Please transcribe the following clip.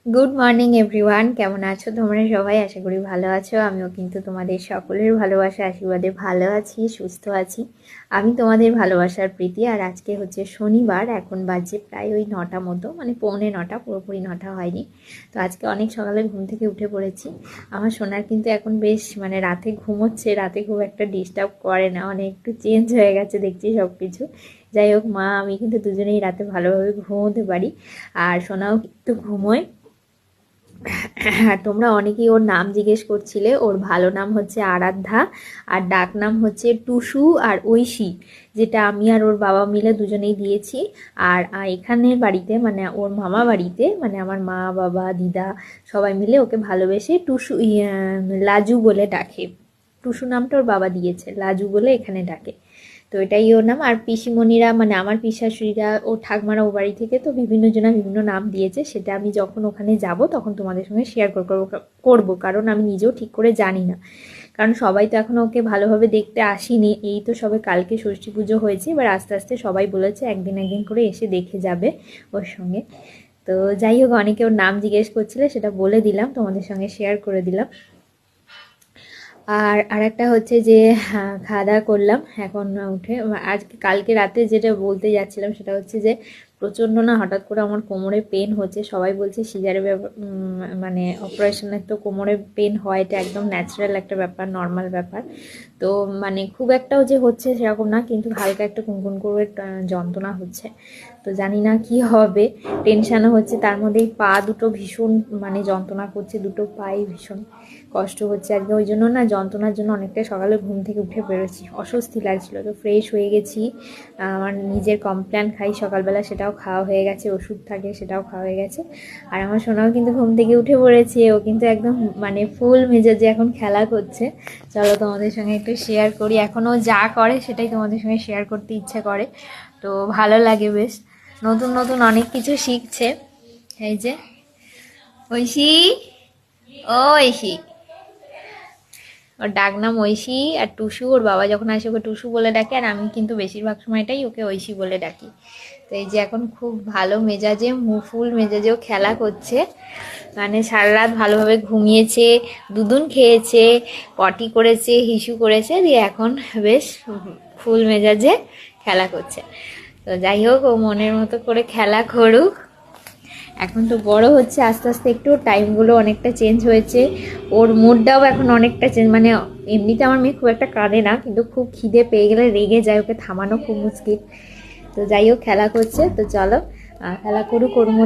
Good morning everyone, কেমন আছো তোমরা সবাই? আশা করি ভালো আছো। আমিও কিন্তু তোমাদের সকলের ভালোবাসা আশীর্বাদে ভালো আছি, সুস্থ আছি। আমি তোমাদের ভালোবাসার প্রীতি। আর আজকে হচ্ছে শনিবার, এখন বাজে প্রায় ওই 9টা মতো, মানে 9:45, পুরোপুরি 9টা হয়নি। তো আজকে অনেক সকালে ঘুম থেকে উঠে পড়েছি। আমার সোনার কিন্তু এখন বেশ মানে রাতে ঘুমোচ্ছে, রাতে খুব একটা ডিস্টার্ব করে না, মানে একটু চেঞ্জ হয়ে গেছে দেখছি সব কিছু। যাই হোক, মা আমি কিন্তু দুজনেই রাতে ভালোভাবে ঘুমোতে পারি, আর সোনাও কিন্তু ঘুমোয়। হ্যাঁ, তোমরা অনেকেই ওর নাম জিজ্ঞেস করছিলে। ওর ভালো নাম হচ্ছে আরাধ্যা, আর ডাক নাম হচ্ছে টুসু আর ঐশী, যেটা আমি আর ওর বাবা মিলে দুজনেই দিয়েছি। আর এখানের বাড়িতে মানে ওর মামা বাড়িতে, মানে আমার মা বাবা দিদা সবাই মিলে ওকে ভালোবেসে টুসু লাজু বলে ডাকে। টুসু নামটা ওর বাবা দিয়েছে, লাজু বলে এখানে ডাকে। তো এটাই ওর নাম। আর পিসিমণিরা মানে আমার পিসাশুড়িরা ও ঠাকমারা ও বাড়ি থেকে তো বিভিন্ন জনা বিভিন্ন নাম দিয়েছে, সেটা আমি যখন ওখানে যাব তখন তোমাদের সঙ্গে শেয়ার করবো, কারণ আমি নিজেও ঠিক করে জানি না। কারণ সবাই তো এখন ওকে ভালোভাবে দেখতে আসেনি, এই তো সবে কালকে ষষ্ঠী পুজো হয়েছে, এবার আস্তে আস্তে সবাই বলেছে একদিন একদিন করে এসে দেখে যাবে ওর সঙ্গে। তো যাই হোক, অনেকে ওর নাম জিজ্ঞেস করছিলে, সেটা বলে দিলাম, তোমাদের সঙ্গে শেয়ার করে দিলাম। আর আরেকটা হচ্ছে যে খাওয়া দাওয়া করলাম এখন উঠে। আজকে কালকে রাতে যেটা বলতে যাচ্ছিলাম সেটা হচ্ছে যে প্রচণ্ড না হঠাৎ করে আমার কোমরে পেন হচ্ছে। সবাই বলছে সিজারের ব্যাপার, মানে অপারেশনের তো কোমরে পেন হয়, এটা একদম ন্যাচারাল একটা ব্যাপার, নর্মাল ব্যাপার। তো মানে খুব একটাও যে হচ্ছে সেরকম না, কিন্তু হালকা একটা কুনকুন করে যন্ত্রণা হচ্ছে। তো জানি না কি হবে, টেনশানও হচ্ছে, তার মধ্যেই পা দুটো ভীষণ মানে যন্ত্রণা করছে, দুটো পাই ভীষণ কষ্ট হচ্ছে আজকে। ওই জন্য না যন্ত্রণার জন্য অনেকটা সকালে ঘুম থেকে উঠে বেরোচ্ছি, অস্বস্তি লাগছিলো। তো ফ্রেশ হয়ে গেছি, আমার নিজের কমপ্ল্যান খাই সকালবেলা, সেটাও খাওয়া হয়ে গেছে, ওষুধ থাকে সেটাও খাওয়া হয়ে গেছে। আর আমার সোনাও কিন্তু ঘুম থেকে উঠে পড়েছে, ও কিন্তু একদম মানে ফুল মেজাজে এখন খেলা করছে। চলো তোমাদের সঙ্গে একটু শেয়ার করি, এখনও যা করে সেটাই তোমাদের সঙ্গে শেয়ার করতে ইচ্ছে করে, তো ভালো লাগে বেশ। নতুন নতুন অনেক কিছু শিখছে। এই যে ঐশী, ও ঐশী, ওর ডাক নাম ঐশী। আর টুসু, ওর বাবা যখন আসে ওকে টুসু বলে ডাকে, আর আমি কিন্তু বেশিরভাগ সময়টাই ওকে ঐশী বলে ডাকি। তো এই যে এখন খুব ভালো মেজাজে, ফুল মেজাজেও খেলা করছে, মানে সারা রাত ভালোভাবে ঘুমিয়েছে, দুধুন খেয়েছে, পটি করেছে, হিসু করেছে, দিয়ে এখন বেশ ফুল মেজাজে খেলা করছে। তো যাই হোক, ও মনের মতো করে খেলা করুক। এখন তো বড় হচ্ছে আস্তে আস্তে, একটু টাইমগুলো অনেকটা চেঞ্জ হয়েছে, ওর মুডটাও এখন অনেকটা চেঞ্জ। মানে এমনিতে আমার মেয়ে খুব একটা কাঁদে না, কিন্তু খুব খিদে পেয়ে গেলে রেগে যায়, ওকে থামানো খুব মুশকিল। তো যাই হোক, খেলা করছে, তো চলো খেলা করুক ওর মধ্যে।